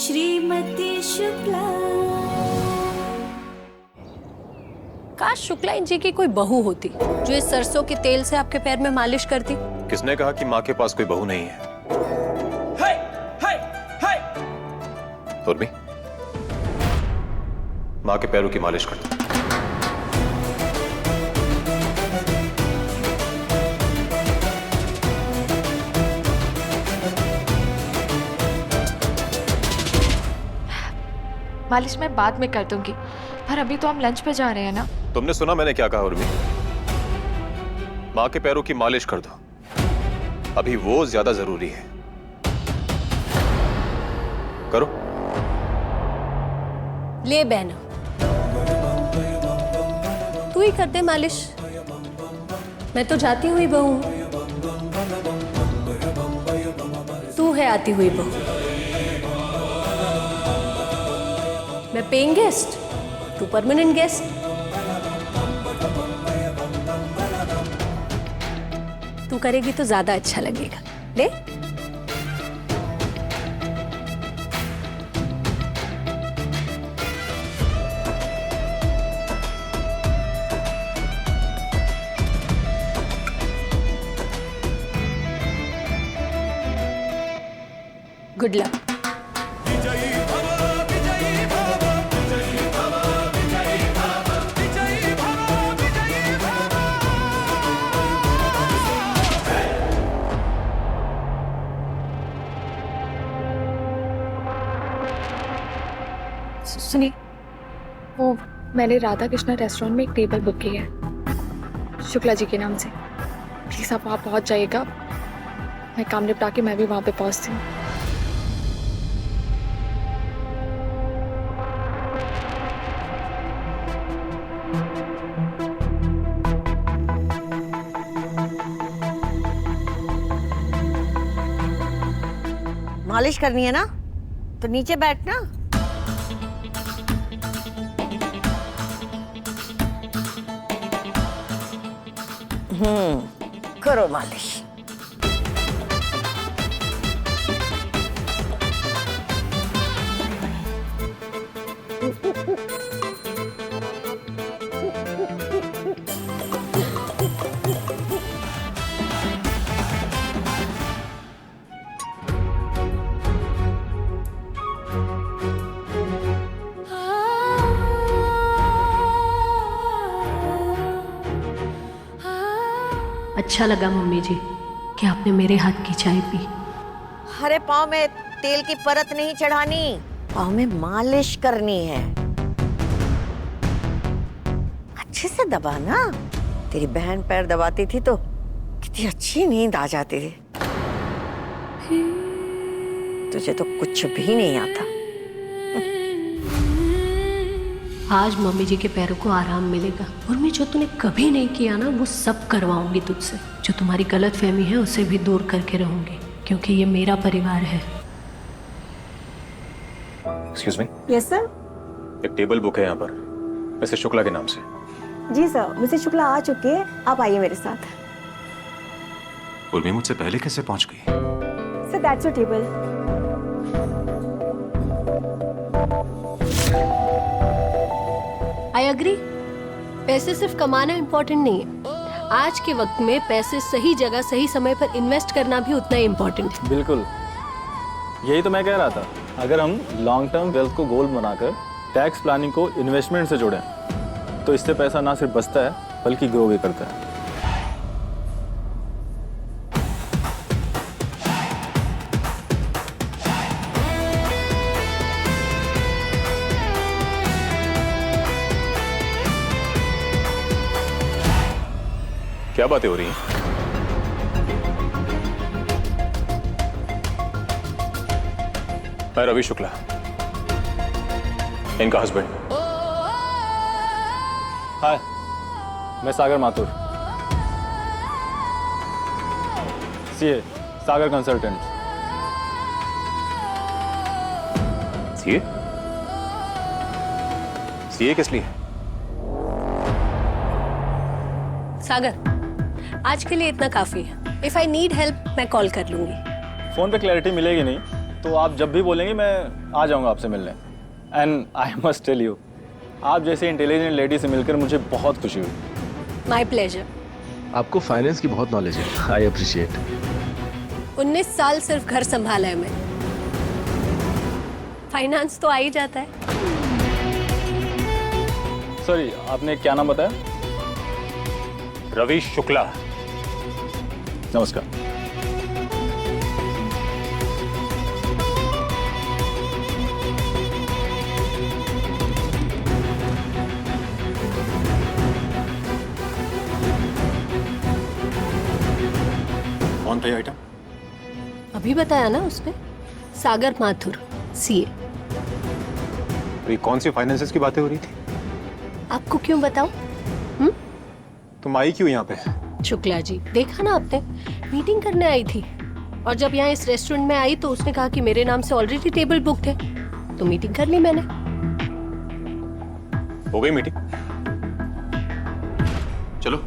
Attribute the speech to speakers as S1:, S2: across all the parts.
S1: श्रीमती शुक्ला।
S2: काश शुक्ला जी की कोई बहू होती जो इस सरसों के तेल से आपके पैर में मालिश करती।
S3: किसने कहा कि माँ के पास कोई बहू नहीं है? उर्मी, माँ के पैरों की मालिश कर दो।
S4: मालिश मैं बाद में कर दूंगी, पर अभी तो हम लंच पे जा रहे हैं ना।
S3: तुमने सुना मैंने क्या कहा उर्मी? माँ के पैरों की मालिश कर दो, अभी वो ज्यादा जरूरी है। करो।
S2: ले बहना, तू ही कर दे मालिश, मैं तो जाती हुई बहू, तू है आती हुई बहू। मैं पेइंग गेस्ट, तू परमानेंट गेस्ट। तू करेगी तो ज्यादा अच्छा लगेगा। ले। Good luck.
S4: सुनिए, वो मैंने राधा कृष्णा रेस्टोरेंट में एक टेबल बुक की है शुक्ला जी के नाम से। प्लीज आप वहाँ पहुँच जाइएगा, मैं काम निपटा के मैं भी वहाँ पे पहुँचती हूँ।
S5: मालिश करनी है ना तो नीचे बैठना। करो मालिश।
S2: अच्छा लगा मम्मी जी कि आपने मेरे हाथ की चाय पी।
S5: हरे पाँव में तेल की परत नहीं चढ़ानी, पाँव में मालिश करनी है। अच्छे से दबाना। तेरी बहन पैर दबाती थी तो कितनी अच्छी नींद आ जाती थी। तुझे तो कुछ भी नहीं आता।
S2: आज मम्मी जी के पैरों को आराम मिलेगा और मैं जो तूने कभी नहीं किया ना वो सब करवाऊंगी तुझसे। जो तुम्हारी गलत फहमी है उसे भी दूर करके रहूंगी, क्योंकि ये मेरा परिवार है।
S3: Excuse me.
S6: Yes sir.
S3: एक टेबल बुक है यहाँ पर, मिसेस शुक्ला के नाम से।
S6: जी सर, मिसेस शुक्ला आ चुके हैं, आप आइए मेरे साथ।
S3: उर्मी मुझसे पहले कैसे पहुंच गई?
S6: Sir that's your table.
S2: I agree, पैसे सिर्फ कमाना इम्पोर्टेंट नहीं है। आज के वक्त में पैसे सही जगह सही समय पर इन्वेस्ट करना भी उतना ही इम्पोर्टेंट है।
S7: बिल्कुल, यही तो मैं कह रहा था। अगर हम लॉन्ग टर्म वेल्थ को गोल बनाकर टैक्स प्लानिंग को इन्वेस्टमेंट से जोड़ें तो इससे पैसा ना सिर्फ बचता है बल्कि ग्रो भी करता है।
S3: क्या बातें हो रही हैं? मैं रवि शुक्ला, इनका हस्बैंड।
S7: हाय, मैं सागर माथुर, सीए, सागर कंसल्टेंट।
S3: सीए? सीए किस लिए?
S2: सागर, आज के लिए इतना काफी है। इफ आई नीड हेल्प मैं कॉल कर लूंगी।
S7: फोन पे क्लैरिटी मिलेगी नहीं, तो आप जब भी बोलेंगे मैं आ जाऊंगा आपसे मिलने। And I must tell you, आप जैसे इंटेलिजेंट लेडी से मिलकर मुझे बहुत खुशी हुई।
S2: My pleasure.
S8: आपको फाइनेंस की बहुत नॉलेज है, आई अप्रिशिएट।
S2: 19 साल सिर्फ घर संभाला है मैंने, फाइनेंस तो आ ही जाता है।
S7: सॉरी, आपने क्या नाम बताया?
S3: रवि शुक्ला।
S7: नमस्कार।
S3: कौन था ये आइटम?
S2: अभी बताया ना उसने, सागर माथुर, सीए।
S3: ये कौन सी फाइनेंसेस की बातें हो रही थी?
S2: आपको क्यों बताऊं?
S3: तुम आई क्यों यहाँ पे?
S2: शुक्ला जी, देखा ना आपने, मीटिंग करने आई थी। और जब यहाँ इस रेस्टोरेंट में आई तो उसने कहा कि मेरे नाम से ऑलरेडी टेबल बुक्ड है, तो मीटिंग कर ली मैंने।
S3: हो गई मीटिंग? चलो।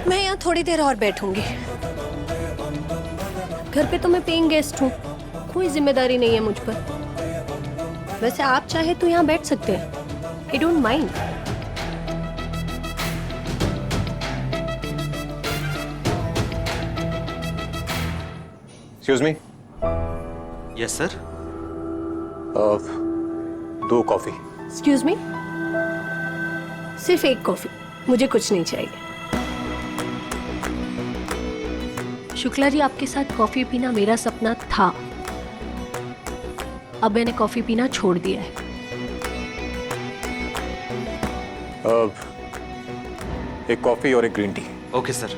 S2: मैं यहाँ थोड़ी देर और बैठूंगी। घर पे तो मैं पेइंग गेस्ट हूँ, कोई जिम्मेदारी नहीं है मुझ पर। वैसे आप चाहे तो यहाँ बैठ सकते हैं, I don't mind.
S3: Excuse me.
S9: Yes sir.
S3: 2 coffee.
S2: Excuse me, सिर्फ 1 कॉफी, मुझे कुछ नहीं चाहिए। शुक्ला जी, आपके साथ कॉफी पीना मेरा सपना था, अब मैंने कॉफी पीना छोड़ दिया है।
S3: एक कॉफी और एक green tea.
S9: Okay sir.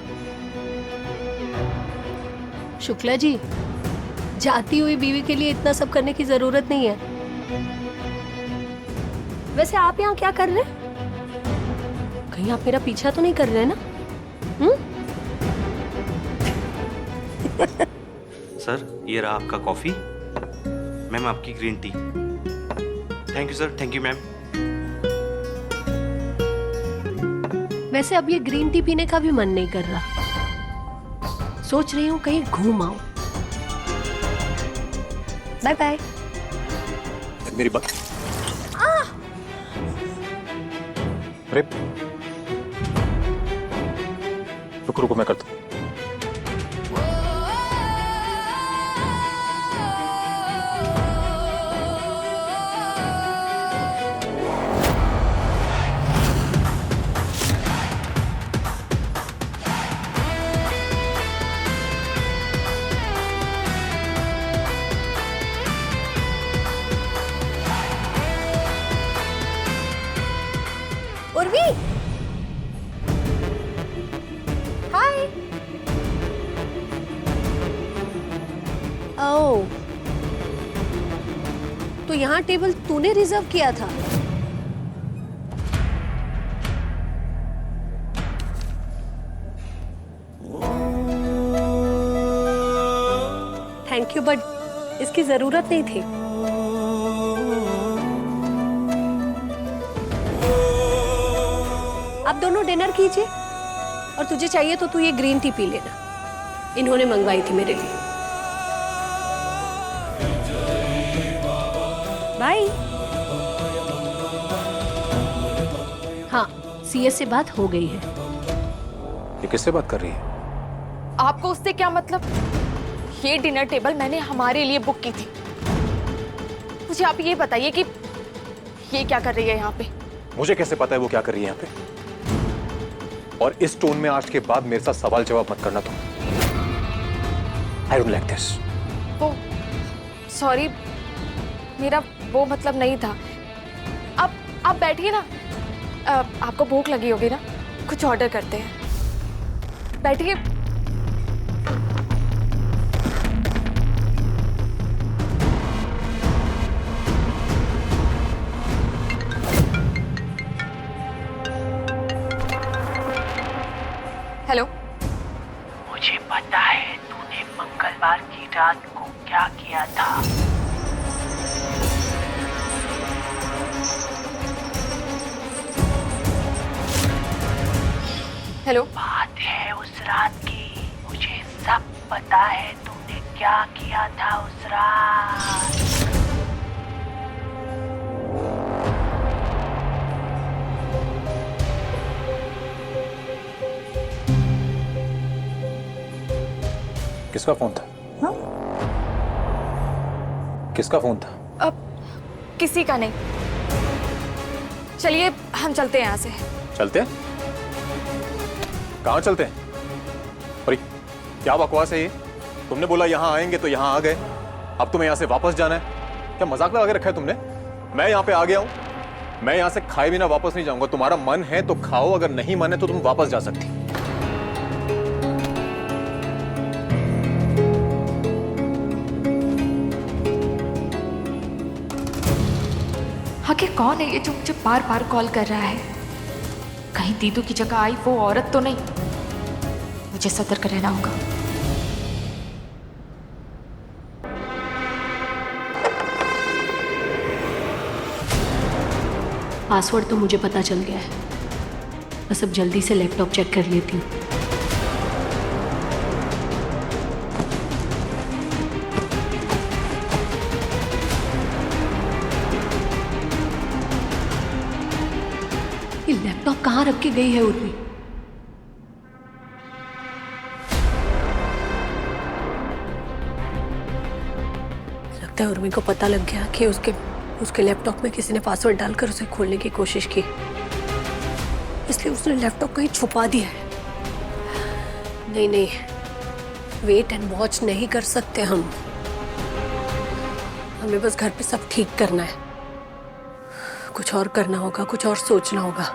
S2: Shukla ji, जाती हुई बीवी के लिए इतना सब करने की जरूरत नहीं है। वैसे आप यहाँ क्या कर रहे हैं? कहीं आप मेरा पीछा तो नहीं कर रहे हैं ना?
S9: सर, ये रहा आपका कॉफी। मैम, आपकी green tea. Thank you sir. Thank you ma'am.
S2: वैसे अब ये ग्रीन टी पीने का भी मन नहीं कर रहा, सोच रही हूँ कहीं घूम आऊं। Bye bye.
S3: मेरी बात। अरे रुको रुको, मैं करता हूँ।
S2: उर्वी, हाय। ओह, तो यहाँ टेबल तूने रिजर्व किया था? थैंक यू, बट इसकी जरूरत नहीं थी। आप दोनों डिनर कीजिए, और तुझे चाहिए तो तू ये ग्रीन टी पी लेना, इन्होंने मंगवाई थी मेरे लिए। बाय। हाँ, सीए से बात हो गई है।
S3: ये किससे बात कर रही है?
S4: आपको उससे क्या मतलब? ये डिनर टेबल मैंने हमारे लिए बुक की थी। मुझे आप ये बताइए कि ये क्या कर रही है यहाँ पे?
S3: मुझे कैसे पता है वो क्या कर रही है यहाँ पे? और इस टोन में आज के बाद मेरे साथ सवाल जवाब मत करना तुम। I don't like this.
S4: वो सॉरी, मेरा वो मतलब नहीं था। आप बैठिए ना, आपको भूख लगी होगी ना, कुछ ऑर्डर करते हैं, बैठिए। हेलो।
S10: मुझे पता है तूने मंगलवार की रात को क्या किया था।
S4: हेलो।
S10: बात है उस रात की, मुझे सब पता है तूने क्या किया था उस रात?
S7: किसका फोन था?
S4: हाँ?
S7: किसका फोन था?
S4: अब किसी का नहीं। चलिए हम चलते हैं यहाँ से।
S3: चलते हैं? कहाँ चलते हैं? और क्या बकवास है ये? तुमने बोला यहाँ आएंगे तो यहाँ आ गए, अब तुम्हें यहाँ से वापस जाना है? क्या मजाक लगा के रखा है तुमने? मैं यहाँ पे आ गया हूँ, मैं यहाँ से खाए बिना वापस नहीं जाऊंगा। तुम्हारा मन है तो खाओ, अगर नहीं मन है तो तुम वापस जा सकती।
S4: आखिर कौन है ये जो मुझे बार बार कॉल कर रहा है? कहीं दीदू की जगह आई वो औरत तो नहीं? मुझे सतर्क रहना होगा।
S2: पासवर्ड तो मुझे पता चल गया है, बस अब जल्दी से लैपटॉप चेक कर लेती हूँ। ये लैपटॉप कहाँ रख के गई है उर्मी? लगता है उर्मी को पता लग गया कि उसके लैपटॉप में किसी ने पासवर्ड डालकर उसे खोलने की कोशिश की, इसलिए उसने लैपटॉप कहीं छुपा दिया है। नहीं, वेट एंड वॉच नहीं कर सकते हम। हमें बस घर पे सब ठीक करना है। कुछ और करना होगा, कुछ और सोचना होगा।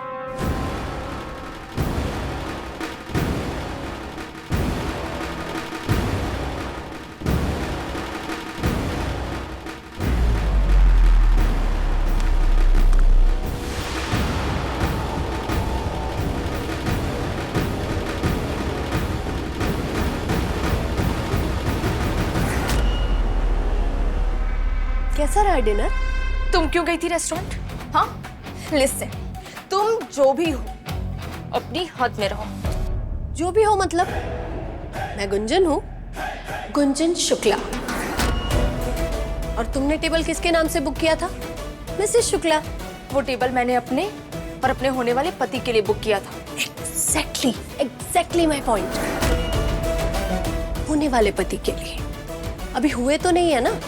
S2: कैसा रहा डिनर?
S4: तुम क्यों गई थी रेस्टोरेंट? हाँ, लिसन, तुम जो भी हो अपनी हद में रहो।
S2: जो भी हो मतलब? मैं गुंजन हूँ, गुंजन शुक्ला। और तुमने टेबल किसके नाम से बुक किया था? मिसेस शुक्ला।
S4: वो टेबल मैंने अपने और अपने होने वाले पति के लिए बुक किया था।
S2: Exactly my point. होने वाले पति के लिए। अभी हुए तो नहीं है ना?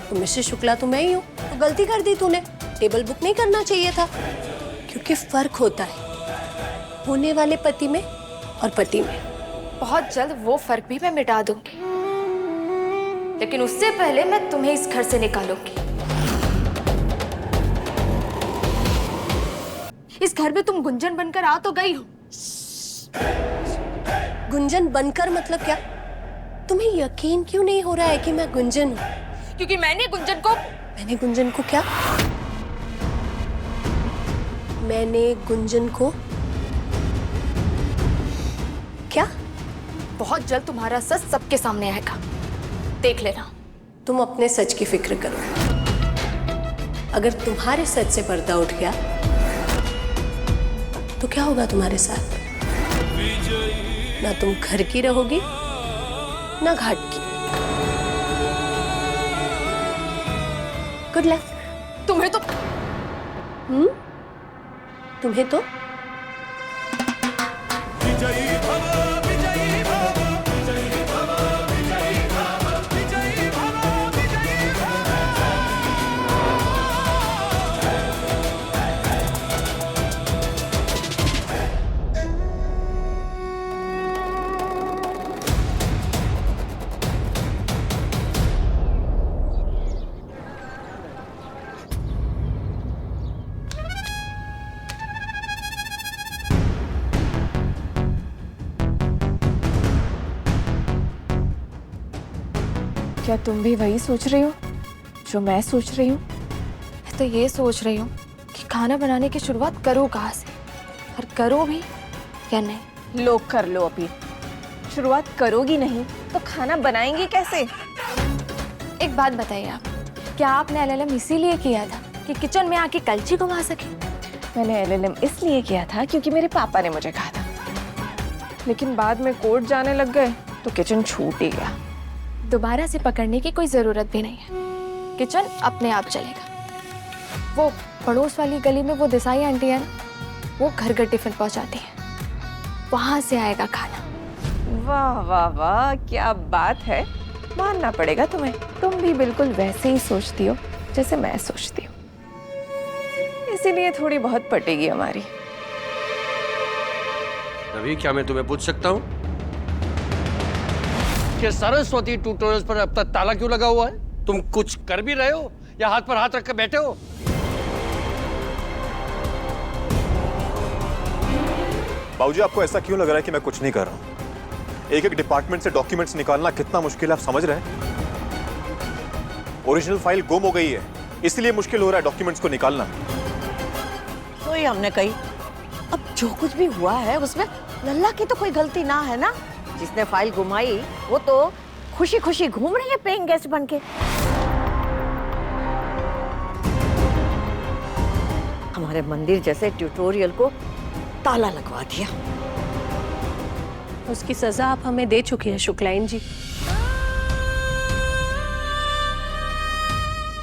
S2: तो मिसेस शुक्ला तो मैं ही हूँ, तो गलती कर दी तूने। टेबल बुक नहीं करना चाहिए था, क्योंकि फर्क होता है होने वाले पति में और पति में।
S4: बहुत जल्द वो फर्क भी मैं मिटा दूंगी, लेकिन उससे पहले मैं तुम्हें इस घर से निकालूंगी। इस घर में तुम गुंजन बनकर आ तो गई हो।
S2: गुंजन बनकर मतलब क्या? तुम्हें यकीन क्यों नहीं हो रहा है कि मैं गुंजन हूँ?
S4: क्योंकि मैंने गुंजन को
S2: क्या? मैंने गुंजन को क्या?
S4: बहुत जल्द तुम्हारा सच सबके सामने आएगा, देख लेना।
S2: तुम अपने सच की फिक्र करो। अगर तुम्हारे सच से पर्दा उठ गया तो क्या होगा तुम्हारे साथ? ना तुम घर की रहोगी ना घाट की। Good luck.
S4: तुम्हें तो क्या तुम भी वही सोच रही हो जो मैं सोच रही हूँ? मैं तो ये सोच रही हूँ कि खाना बनाने की शुरुआत करो कहाँ से, और करो भी या नहीं।
S6: लो कर लो, अभी शुरुआत करोगी नहीं तो खाना बनाएंगी कैसे?
S4: एक बात बताइए आप, क्या आपने LLM इसीलिए किया था कि किचन में आके कलछी घुमा सके?
S6: मैंने LLM इसलिए किया था क्योंकि मेरे पापा ने मुझे कहा था, लेकिन बाद में कोर्ट जाने लग गए तो किचन छूट ही गया।
S4: दोबारा से पकड़ने की कोई ज़रूरत भी नहीं है। किचन अपने आप चलेगा। वो पड़ोस वाली गली में वो देसाई आंटी है ना, वो घर घर टिफिन पहुंचाती है, वहां से आएगा खाना।
S6: वाह वाह वाह, क्या बात है, मानना पड़ेगा तुम्हें। तुम भी बिल्कुल वैसे ही सोचती हो जैसे मैं सोचती हूँ, इसीलिए थोड़ी बहुत पटेगी हमारी।
S11: रवि, क्या मैं तुम्हें पूछ सकता हूँ कि सरस्वती ट्यूटोरियल्स पर अब तक ताला क्यों लगा हुआ है? तुम कुछ कर भी रहे हो या हाथ पर हाथ रख कर बैठे हो?
S3: बाबूजी, आपको ऐसा क्यों लग रहा है कि मैं कुछ नहीं कर रहा हूं? एक एक डिपार्टमेंट से डॉक्यूमेंट्स निकालना कितना मुश्किल है, आप समझ रहे हैं? ओरिजिनल फाइल गुम हो गई है, इसलिए मुश्किल हो रहा है डॉक्यूमेंट्स को निकालना।
S5: तो ये हमने कही, अब जो कुछ भी हुआ है उसमें लल्ला की तो कोई गलती ना है ना। जिसने फाइल गुमाई वो तो खुशी खुशी घूम रही है पेइंग गेस्ट बनके। हमारे मंदिर जैसे ट्यूटोरियल को ताला लगवा दिया।
S2: उसकी सजा आप हमें दे चुकी हैं शुक्लाइन जी।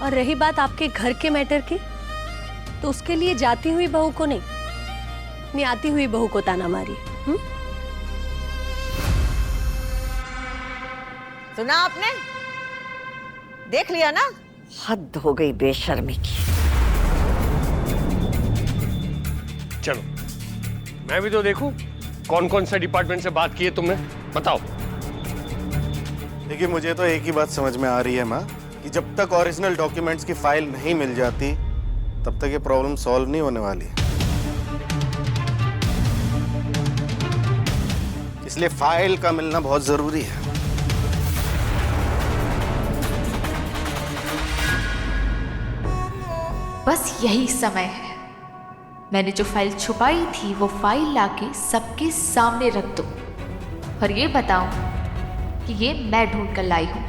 S2: और रही बात आपके घर के मैटर की, तो उसके लिए जाती हुई बहू को नहीं, अपनी आती हुई बहू को ताना मारी।
S5: सुना आपने? देख लिया ना, हद हो गई बेशर्मी की।
S11: चलो मैं भी तो देखूं कौन कौन से डिपार्टमेंट से बात की है तुमने, बताओ।
S12: देखिए, मुझे तो एक ही बात समझ में आ रही है माँ, कि जब तक ओरिजिनल डॉक्यूमेंट्स की फाइल नहीं मिल जाती तब तक ये प्रॉब्लम सॉल्व नहीं होने वाली। इसलिए फाइल का मिलना बहुत जरूरी है।
S1: बस यही समय है। मैंने जो फाइल छुपाई थी वो फाइल लाके सबके सामने रख दूं और ये बताऊं कि ये मैं ढूंढ कर लाई हूं,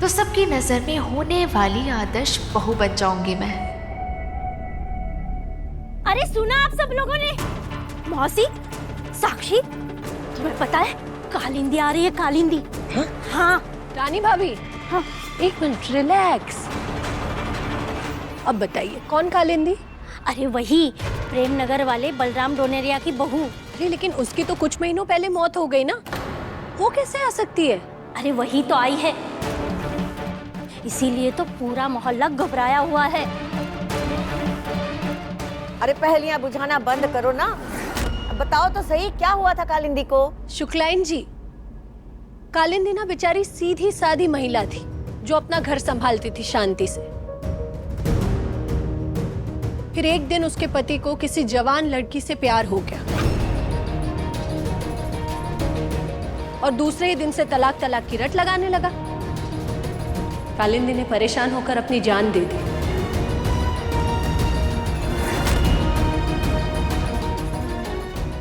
S1: तो सबकी नजर में होने वाली आदर्श बहू बन जाऊंगी मैं।
S13: अरे सुना आप सब लोगों ने? मौसी, साक्षी, तुम्हें पता है कालिंदी आ रही है? कालिंदी। हाँ
S2: रानी भाभी, हाँ एक मिनट, रिलैक्स। अब बताइए कौन कालिंदी?
S13: अरे वही प्रेम नगर वाले बलराम डोनेरिया की बहू।
S2: अरे लेकिन उसकी तो कुछ महीनों पहले मौत हो गई ना, वो कैसे आ सकती है?
S13: अरे वही तो आई है, इसीलिए तो पूरा मोहल्ला घबराया हुआ है।
S5: अरे पहेलियां बुझाना बंद करो ना, अब बताओ तो सही क्या हुआ था कालिंदी को?
S2: शुक्लाइन जी, कालिंदी ना बेचारी सीधी सादी महिला थी जो अपना घर संभालती थी शांति से। फिर एक दिन उसके पति को किसी जवान लड़की से प्यार हो गया और दूसरे ही दिन से तलाक तलाक की रट लगाने लगा। कालिंदी ने परेशान होकर अपनी जान दे दी।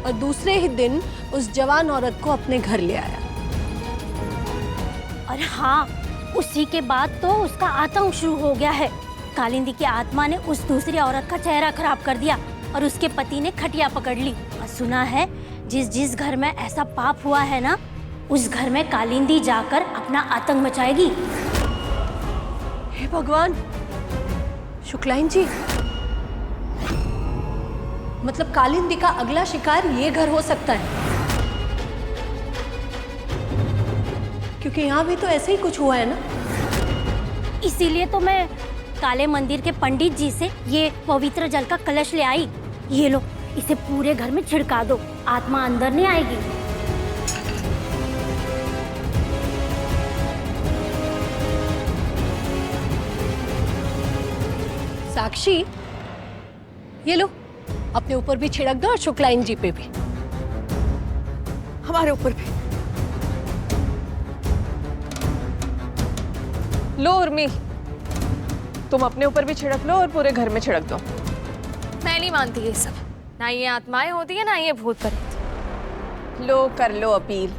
S2: और दूसरे ही दिन उस जवान औरत को अपने घर ले आया।
S13: और हाँ, उसी के बाद तो उसका आतंक शुरू हो गया है। कालिंदी की आत्मा ने उस दूसरी औरत का चेहरा खराब कर दिया और उसके पति ने खटिया पकड़ ली। और सुना है जिस जिस घर में ऐसा पाप हुआ है ना, उस घर में कालिंदी जाकर अपना आतंक मचाएगी।
S2: हे भगवान! शुक्लाइन जी, मतलब कालिंदी का अगला शिकार ये घर हो सकता है? क्योंकि यहाँ भी तो ऐसे ही कुछ हुआ है ना।
S13: इसीलिए तो मैं काले मंदिर के पंडित जी से ये पवित्र जल का कलश ले आई। ये लो, इसे पूरे घर में छिड़का दो, आत्मा अंदर नहीं आएगी।
S2: साक्षी, ये लो, अपने ऊपर भी छिड़क दो और शुक्लाइन जी पे भी।
S5: हमारे ऊपर भी।
S6: लो उर्मी, तुम अपने ऊपर भी छिड़क लो और पूरे घर में छिड़क दो।
S4: मैं नहीं मानती ये सब, ना ये आत्माएं होती है ना ये भूत प्रेत।
S6: लो कर लो अपील।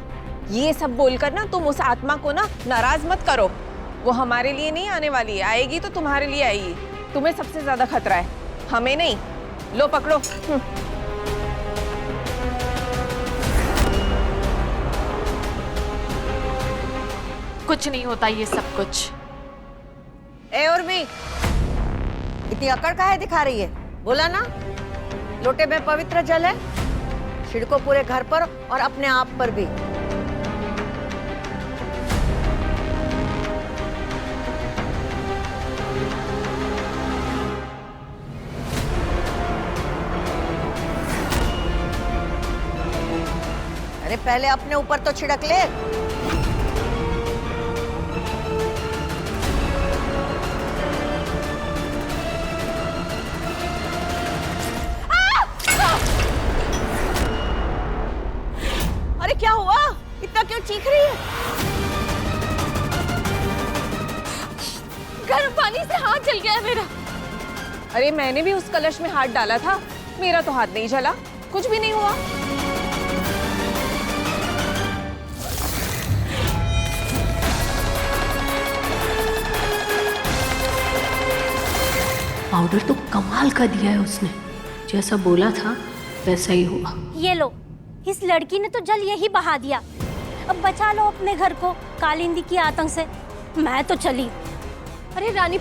S6: ये सब बोलकर ना तुम उस आत्मा को ना नाराज मत करो। वो हमारे लिए नहीं आने वाली है, आएगी तो तुम्हारे लिए आएगी। तुम्हें सबसे ज्यादा खतरा है, हमें नहीं। लो पकड़ो।
S1: कुछ नहीं होता ये सब कुछ।
S5: ए उर्मी, इतनी अकड़ काहे दिखा रही है? बोला ना, लोटे में पवित्र जल है, छिड़को पूरे घर पर और अपने आप पर भी। अरे पहले अपने ऊपर तो छिड़क ले। अरे क्या हुआ? इतना क्यों चीख रही है?
S6: गर्म पानी से हाथ जल गया है मेरा। अरे मैंने भी उस कलश में हाथ डाला था, मेरा तो हाथ नहीं जला, कुछ भी नहीं हुआ।
S2: पाउडर तो कमाल का दिया है उसने, जैसा बोला था वैसा ही हुआ।
S13: ये लो, इस लड़की ने तो जल यही बहा दिया। अब बचा लो अपने घर को कालिंदी की आतंक से। मैं तो चली।
S6: अरे रानी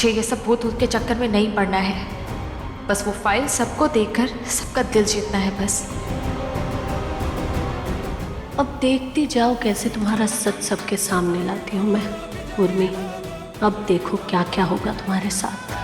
S1: मुझे ये सब भूत के चक्कर में नहीं पड़ना है। बस वो फाइल सबको देकर सबका दिल जीतना है बस।
S2: अब देखती जाओ कैसे तुम्हारा सच सबके सामने लाती हूँ मैं। उर्मी, अब देखो क्या क्या होगा तुम्हारे साथ।